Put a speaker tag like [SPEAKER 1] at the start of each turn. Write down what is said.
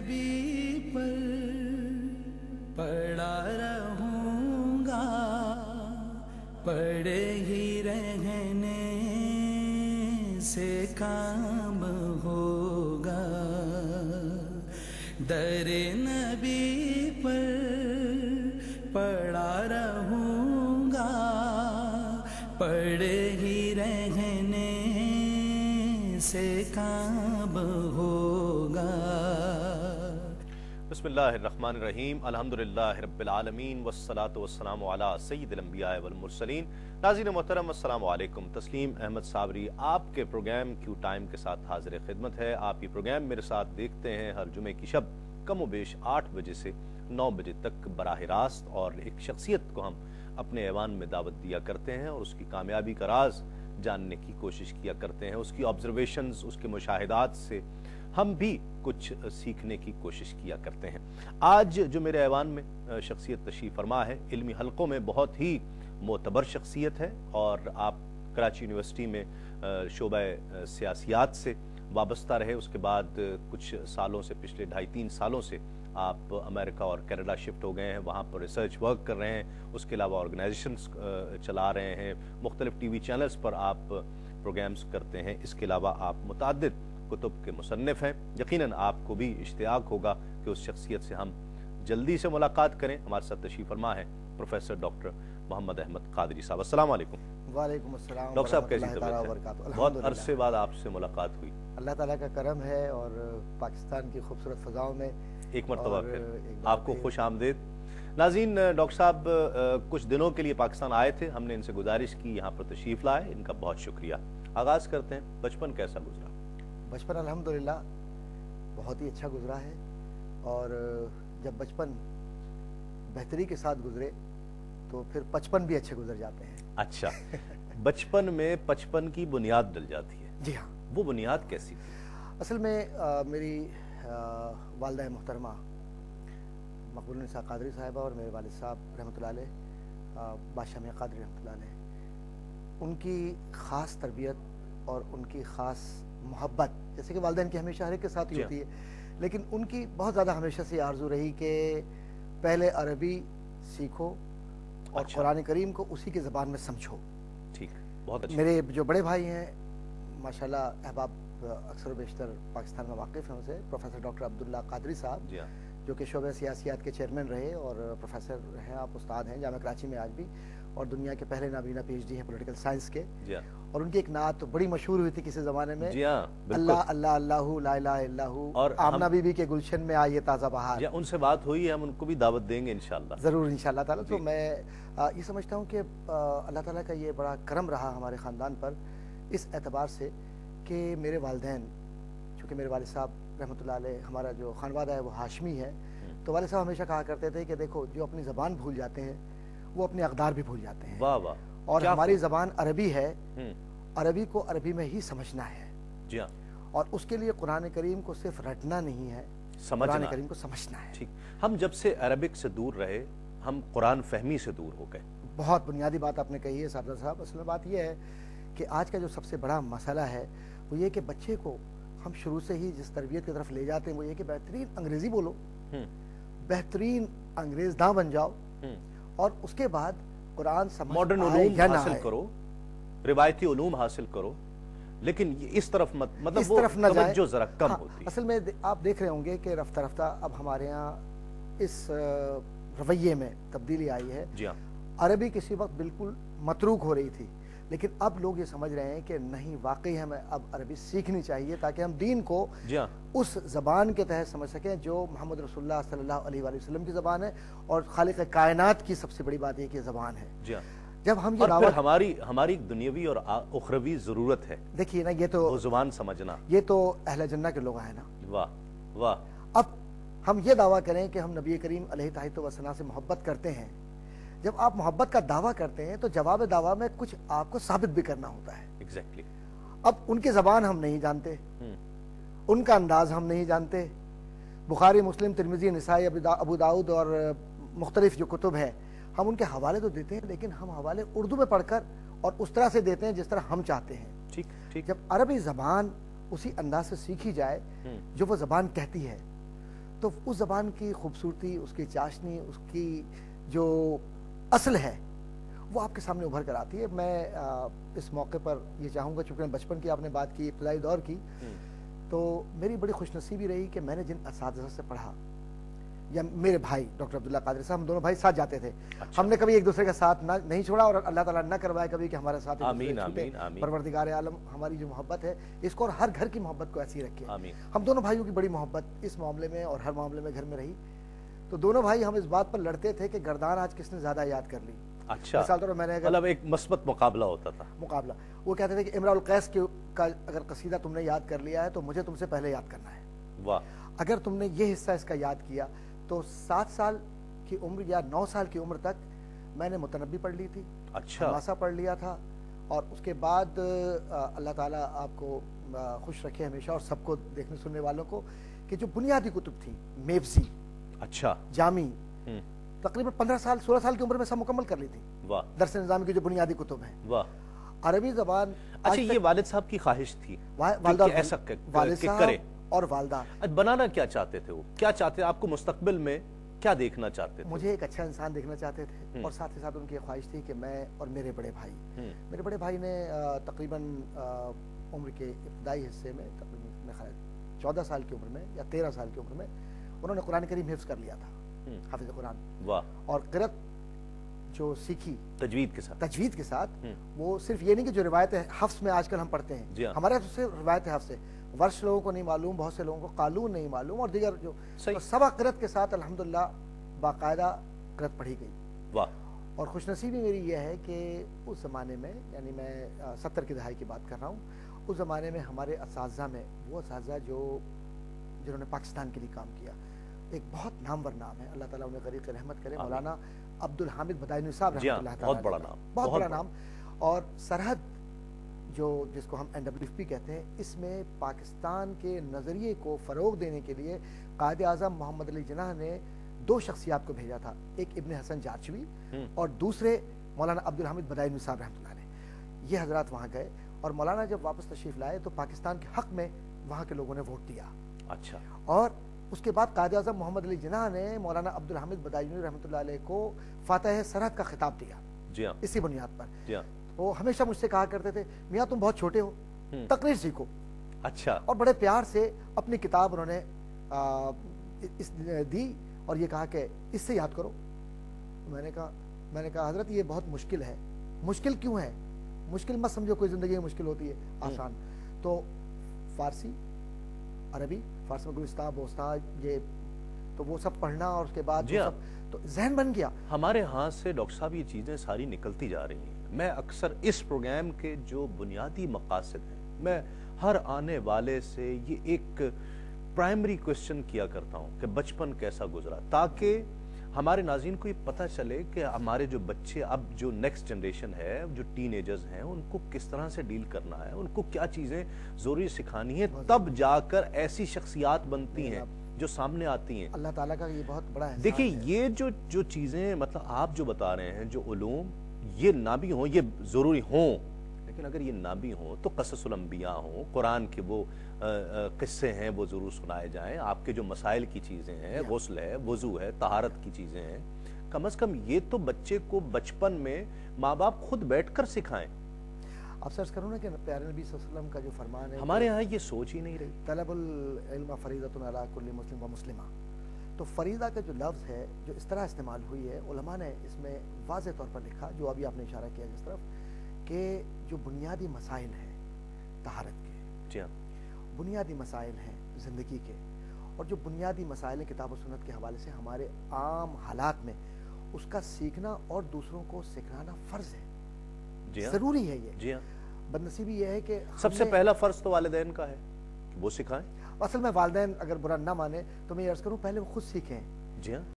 [SPEAKER 1] नबी पर पड़ा रहूंगा, पड़े ही रहने से काम होगा। दरे नबी पर पड़ा रहूंगा, पड़े ही रहने से काम होगा।
[SPEAKER 2] बिस्मिल्लाहिर्रहमानिर्रहीम, अल्हम्दुलिल्लाहि रब्बिल आलमीन, वस्सलातु वस्सलामु अला सय्यिदिल अंबिया वल मुरसलीन। नाज़रीन मोहतरम, अस्सलामु अलैकुम। तस्लीम अहमद साबरी आपके प्रोग्राम क्यू टाइम के साथ हाजिर खिदमत है। आप ये प्रोग्राम मेरे साथ देखते हैं हर जुमे की शब कम व बेश 8 बजे से 9 बजे तक बराह रास्त, और एक शख्सियत को हम अपने ऐवान में दावत दिया करते हैं और उसकी कामयाबी का राज जानने की कोशिश किया करते हैं। उसकी ऑब्जर्वेशंस, उसके मुशाहिदात से हम भी कुछ सीखने की कोशिश किया करते हैं। आज जो मेरे ऐवान में शख्सियत तशरीफ़ फरमा है, इल्मी हलकों में बहुत ही मोतबर शख्सियत है, और आप कराची यूनिवर्सिटी में शोबा सियासियात से वाबस्ता रहे। उसके बाद कुछ सालों से, पिछले 2.5-3 सालों से आप अमेरिका और कनाडा शिफ्ट हो गए हैं, वहाँ पर रिसर्च वर्क कर रहे हैं। उसके अलावा ऑर्गेनाइजेशंस चला रहे हैं, मुख्तलिफ टीवी चैनल्स पर आप प्रोग्राम्स करते हैं। इसके अलावा आप मुतअद्दिद कुतुब के मुसन्निफ हैं। यकीनन आपको भी इश्तियाक होगा कि उस शख्सियत से हम जल्दी से मुलाकात करें। हमारे साथ तशरीफ़ फरमा है प्रोफेसर डॉक्टर मोहम्मद अहमद कादरी साहब। अस्सलाम वालेकुम।
[SPEAKER 3] वालेकुम अस्सलाम।
[SPEAKER 2] डॉक्टर साहब, कैसी तबीयत है? बहुत अरसे बाद आपसे मुलाकात हुई।
[SPEAKER 3] अल्लाह ताला का करम है, और पाकिस्तान की खूबसूरत फ़ज़ाओं में
[SPEAKER 2] एक मरतबा फिर आपको खुश आमदेद। नाज़रीन, डॉक्टर साहब कुछ दिनों के लिए पाकिस्तान आए थे, हमने इनसे गुजारिश की यहाँ पर तशरीफ़ लाए, इनका बहुत शुक्रिया। आगाज़ करते हैं, बचपन कैसा गुजरा?
[SPEAKER 3] बचपन अल्हम्दुलिल्लाह बहुत ही अच्छा गुजरा है, और जब बचपन बेहतरी के साथ गुजरे तो फिर 55 भी अच्छे गुजर जाते हैं। अच्छा
[SPEAKER 2] बचपन में 55 की बुनियाद डल जाती है?
[SPEAKER 3] जी हाँ।
[SPEAKER 2] वो बुनियाद कैसी थी?
[SPEAKER 3] असल में मेरी वालिदा मोहतरमा मकबूल निसा कादरी साहिबा और मेरे वालिद साहब रहमतुल्लाह अलैह बादशाह मियां कादरी रहमतुल्लाह अलैह, उनकी ख़ास तरबियत और उनकी ख़ास मोहब्बत, जैसे कि वालिदैन की हमेशा हर एक के साथ ही होती है, लेकिन उनकी बहुत ज़्यादा हमेशा से आरज़ू रही कि पहले अरबी सीखो और कुरान करीम को उसी की ज़बान में समझो।
[SPEAKER 2] ठीक, बहुत अच्छा।
[SPEAKER 3] मेरे जो बड़े भाई हैं माशाल्लाह, अहबाब अक्सर बेशतर पाकिस्तान में वाकिफ़ हैं उनसे, प्रोफेसर डॉक्टर अब्दुल्ला कादरी साहब, जो कि शोबे सियासियात के चेयरमैन रहे और प्रोफेसर हैं, आप उस्ताद हैं जामिया कराची में आज भी, और दुनिया के पहले नाबीना PhD हैं पॉलिटिकल साइंस के। और उनकी एक नात तो बड़ी मशहूर हुई थी किसी ज़माने में, अल्लाह अल्लाह अल्लाहु ला इलाहा इल्लल्लाहु, और आमना बीबी के गुलशन में आई ताज़ा बहार।
[SPEAKER 2] उनसे बात हुई है, हम उनको भी दावत देंगे इंशाल्लाह।
[SPEAKER 3] ज़रूर इंशाल्लाह ताला। तो मैं ये समझता हूँ कि अल्लाह ताला का ये बड़ा करम रहा हमारे ख़ानदान पर इस एतबार से कि मेरे वालिदैन, चूँकि मेरे वालिद साहब रहमतुल्लाह अलैह, हमारा जो खानवादा है वो हाशमी है, तो वालिद साहब हमेशा कहा करते थे कि देखो, जो अपनी ज़बान भूल जाते हैं वो अपने अक़दार भी भूल जाते हैं।
[SPEAKER 2] वाह वाह।
[SPEAKER 3] और हमारी ज़बान अरबी है, अरबी को अरबी में ही समझना है।
[SPEAKER 2] जी हाँ।
[SPEAKER 3] और उसके लिए कुरान करीम को सिर्फ रटना नहीं है, कुरान करीम को समझना है।
[SPEAKER 2] ठीक। हम जब से अरबिक से दूर रहे, हम कुरान फहमी से दूर हो गए।
[SPEAKER 3] बहुत बुनियादी बात आपने कही है साबदा साहब। असल में बात यह है कि आज का जो सबसे बड़ा मसला है वो ये कि बच्चे को हम शुरू से ही जिस तरबियत की तरफ ले जाते हैं वो ये कि बेहतरीन अंग्रेजी बोलो, बेहतरीन अंग्रेज ना बन जाओ, और उसके बाद कुरान समझ
[SPEAKER 2] मॉडर्न उलूम हासिल करो, रिवायती उलूम हासिल करो, लेकिन इस तरफ मत, मतलब
[SPEAKER 3] इस तरफ न जाए,
[SPEAKER 2] जो जरा कम होती है।
[SPEAKER 3] असल में आप देख रहे होंगे कि रफ्ता रफ्ता अब हमारे यहाँ इस रवैये में तब्दीली आई है।
[SPEAKER 2] जी हाँ।
[SPEAKER 3] अरबी किसी वक्त बिल्कुल मतरूक हो रही थी, लेकिन अब लोग ये समझ रहे हैं कि नहीं, वाकई हमें अब अरबी सीखनी चाहिए ताकि हम दीन को उस ज़बान के तहत समझ सकें जो मोहम्मद रसूलुल्लाह सल्लल्लाहु अलैहि वसल्लम की ज़बान है, और खालिक कायनात की सबसे बड़ी बात है कि ज़बान है।
[SPEAKER 2] जी हाँ।
[SPEAKER 3] जब हम ये दावा,
[SPEAKER 2] हमारी दुनियावी और उखरवी ज़रूरत है,
[SPEAKER 3] देखिए ना, ये तो
[SPEAKER 2] वो ज़ुबान समझना,
[SPEAKER 3] ये तो अहले जन्नत के लोग हैं ना।
[SPEAKER 2] वाह वाह।
[SPEAKER 3] अब हम ये दावा करें कि हम नबी करीम अलैहि वसल्लम से मोहब्बत करते हैं, जब आप मोहब्बत का दावा करते हैं तो जवाब दावा में कुछ आपको साबित भी करना होता है।
[SPEAKER 2] एग्जैक्टली।
[SPEAKER 3] अब उनकी ज़बान हम नहीं जानते, उनका अंदाज हम नहीं जानते, बुखारी मुस्लिम तिरमिज़ी निसाई अबू दाऊद और मुख्तलिफ जो कुतुब हैं हम उनके हवाले तो देते हैं, लेकिन हम हवाले उर्दू में पढ़कर और उस तरह से देते हैं जिस तरह हम चाहते हैं।
[SPEAKER 2] ठीक ठीक।
[SPEAKER 3] जब अरबी ज़बान उसी अंदाज से सीखी जाए जो वो ज़बान कहती है, تو उस ज़बान की खूबसूरती, उसकी चाशनी, उसकी जो असल है वो आपके सामने उभर कर आती है। मैं इस मौके पर ये चाहूँगा, चूँकि बचपन की आपने बात की, इब्तदाई दौर की, तो मेरी बड़ी खुशनसीबी रही कि मैंने जिन असातिज़ा से पढ़ा, या मेरे भाई डॉक्टर अब्दुल्ला कादरी साहब, हम दोनों भाई साथ जाते थे।
[SPEAKER 2] अच्छा।
[SPEAKER 3] हमने कभी एक दूसरे का साथ नहीं छोड़ा, और अल्लाह ताला ना करवाए कभी कि हमारे साथ
[SPEAKER 2] आमीन, आमीन, आमीन।
[SPEAKER 3] परवरदिगार आलम हमारी जो मोहब्बत है इसको और हर घर की मोहब्बत को ऐसी रखे।
[SPEAKER 2] आमीन।
[SPEAKER 3] हम दोनों भाइयों की बड़ी मोहब्बत इस मामले में और हर मामले में घर में रही। तो दोनों भाई हम इस बात पर लड़ते थे कि गर्दान आज किसने ज्यादा याद कर ली।
[SPEAKER 2] अच्छा,
[SPEAKER 3] मिसाल तौर पर मैंने
[SPEAKER 2] मतलब एक मस्बत मुकाबला होता था।
[SPEAKER 3] मुकाबला, वो कहते थे कि इमराउल कैस का अगर कसीदा तुमने याद कर लिया है तो मुझे तुमसे पहले याद करना है।
[SPEAKER 2] वाह।
[SPEAKER 3] अगर तुमने ये हिस्सा इसका याद किया तो 7 साल की उम्र या 9 साल की उम्र तक मैंने मुतनब्बी पढ़ ली थी,
[SPEAKER 2] अच्छा,
[SPEAKER 3] हमासा पढ़ लिया था। और उसके बाद अल्लाह ताला आपको खुश रखे हमेशा, और सबको देखने सुनने वालों को, कि जो बुनियादी कुतुब थी, मेवसी,
[SPEAKER 2] अच्छा,
[SPEAKER 3] जामी, तकरीबन 15 साल 16 साल की उम्र में सब मुकम्मल कर ली थी।
[SPEAKER 2] वाह,
[SPEAKER 3] दर्स निज़ामी की जो बुनियादी कुतुब हैं।
[SPEAKER 2] वाह।
[SPEAKER 3] अरबी ज़बान,
[SPEAKER 2] अच्छा, ये वालिद साहब की ख्वाहिश थी
[SPEAKER 3] वालिदा
[SPEAKER 2] कि ऐसा
[SPEAKER 3] वालिद
[SPEAKER 2] कि
[SPEAKER 3] साहब
[SPEAKER 2] करे,
[SPEAKER 3] और वालदा।
[SPEAKER 2] बनाना क्या चाहते थे वो, क्या चाहते, आपको मुस्तकबिल में क्या देखना चाहते थे?
[SPEAKER 3] मुझे एक अच्छा इंसान देखना चाहते थे, और साथ ही साथ उनकी ख्वाहिश थी कि मैं और मेरे बड़े भाई, मेरे बड़े भाई ने तकरीबन उम्र के इब्तदाई हिस्से में, तकरीबन मेरे ख्याल 14 साल की उम्र में या 13 साल की उम्र में उन्होंने कुरान करीम हिफ्ज़ कर लिया था, हाफिज़ कुरान।
[SPEAKER 2] वाह।
[SPEAKER 3] और क़िरात जो सीखी तजवीद के साथ, वो सिर्फ ये नहीं कि जो रिवायत हफ्स में आजकल हम पढ़ते हैं, हमारे यहाँ तो सिर्फ रिवायत हफ्स है, वर्ष लोगों को नहीं मालूम, बहुत से लोगों को कालून नहीं मालूम, और दीगर जो तो सबा क़िरात के साथ अल्हम्दुलिल्लाह बाकायदा क़िरात पढ़ी गई।
[SPEAKER 2] वाह।
[SPEAKER 3] और खुशनसीबी मेरी यह है कि उस ज़माने में, यानी मैं 70 की दहाई की बात कर रहा हूँ, उस ज़माने में हमारे असातिज़ा में वो असातिज़ा जिन्होंने पाकिस्तान के लिए काम किया, एक बहुत नामवर नाम है, अल्लाह ताला उन्हें ग़रीक़ रहमत करे, मौलाना अब्दुल हामिद बदायूनी साहब रहमतुल्लाह ताला,
[SPEAKER 2] बहुत बड़ा नाम,
[SPEAKER 3] बहुत बड़ा नाम। और सरहद जिसको हम NWFP कहते हैं, इसमें पाकिस्तान के नज़रिए को फ़रोग़ देने के लिए कायद आज़म मोहम्मद अली जिन्नाह ने 2 शख्सियात को भेजा था, एक इब्न हसन जाचवी और दूसरे मौलाना अब्दुल हामिद बदायूनी साहब रहमतुल्लाह अलैह। ये हज़रात वहाँ गए, और मौलाना जब वापस तशरीफ़ लाए तो पाकिस्तान के हक़ में वहाँ के लोगों ने वोट दिया।
[SPEAKER 2] अच्छा।
[SPEAKER 3] और उसके बाद कायद आज़म मोहम्मद अली जिन्नाह ने मौलाना अब्दुल हामिद बदायूनी रहमतुल्लाह अलैह को फातह सरहद का खिताब दिया।
[SPEAKER 2] जी हाँ।
[SPEAKER 3] इसी बुनियाद पर।
[SPEAKER 2] जी हाँ।
[SPEAKER 3] वो हमेशा मुझसे कहा करते थे, मियाँ तुम बहुत छोटे हो, तकरीर सीखो।
[SPEAKER 2] अच्छा। और
[SPEAKER 3] बड़े प्यार से अपनी किताब उन्होंने दी, और ये कहा कि इससे याद करो। मैंने कहा हजरत ये बहुत मुश्किल है। मुश्किल क्यों है? मुश्किल मत समझो, कोई जिंदगी में मुश्किल होती है, आसान। तो फारसी, अरबी, फारसी में गुलिस्तान, बोस्ता, ये तो वो सब पढ़ना, और उसके बाद सब तो जहन बन गया।
[SPEAKER 2] हमारे हाथ से डॉक्टर साहब ये चीजें सारी निकलती जा रही हैं। मैं अक्सर इस प्रोग्राम के जो बुनियादी मकासद हैं, मैं हर आने वाले से ये एक प्राइमरी क्वेश्चन किया करता हूँ कि बचपन कैसा गुजरा, ताकि हमारे नाज़रीन को ये पता चले कि हमारे जो बच्चे, अब जो नेक्स्ट जनरेशन है, जो टीनेजर्स हैं, उनको किस तरह से डील करना है, उनको क्या चीज़ें ज़रूरी सिखानी है, तब जाकर ऐसी शख्सियात बनती हैं जो सामने आती हैं।
[SPEAKER 3] अल्लाह ताला का ये बहुत बड़ा है।
[SPEAKER 2] देखिए, ये जो चीज़ें, मतलब आप जो बता रहे हैं, जो उलूम, ये ना भी हों, ये ज़रूरी हों, लेकिन अगर ये ना भी हों तो क़ससुल अंबिया हों, कुरान के वो किस्से हैं वो ज़रूर सुनाए जाएं, आपके जो मसाइल की चीज़ें हैं, गुस्ल है, वज़ू है, तहारत की चीज़ें हैं, कम से कम ये तो बच्चे को बचपन में माँ बाप खुद बैठकर सिखाएं।
[SPEAKER 3] आप सर्च करो ना कि प्यारे नबी सल्लल्लाहु अलैहि वसल्लम का जो फरमान है,
[SPEAKER 2] हमारे यहाँ ये सोच ही नहीं रही।
[SPEAKER 3] तलबुल इल्म फरीदतुन अला कुल्ली मुस्लिम व मुस्लिमा। तो फरीदा का जो लफ्ज़ है, जो इस तरह इस्तेमाल हुई है, उलमा ने इसमें वाज़ेह तौर पर लिखा, जो अभी आपने इशारा किया जिस तरफ, कि जो बुनियादी मसाइल हैं तहारत के,
[SPEAKER 2] जी हाँ,
[SPEAKER 3] बुनियादी मसाइल हैं ज़िंदगी के, और जो बुनियादी मसाइल किताब और सुन्नत के हवाले से हमारे आम हालात में उसका सीखना और दूसरों को सिखाना फ़र्ज़ है, ज़रूरी है ये।
[SPEAKER 2] जी हाँ।
[SPEAKER 3] बदनसीबी ये है कि
[SPEAKER 2] सबसे पहला फ़र्ज़ तो वालिदैन का है कि वो सिखाएं।
[SPEAKER 3] असल में वालिदैन अगर बुरा ना माने तो मैं ये अर्ज़ करूँ, पहले वो खुद सीखें।
[SPEAKER 2] जी हाँ।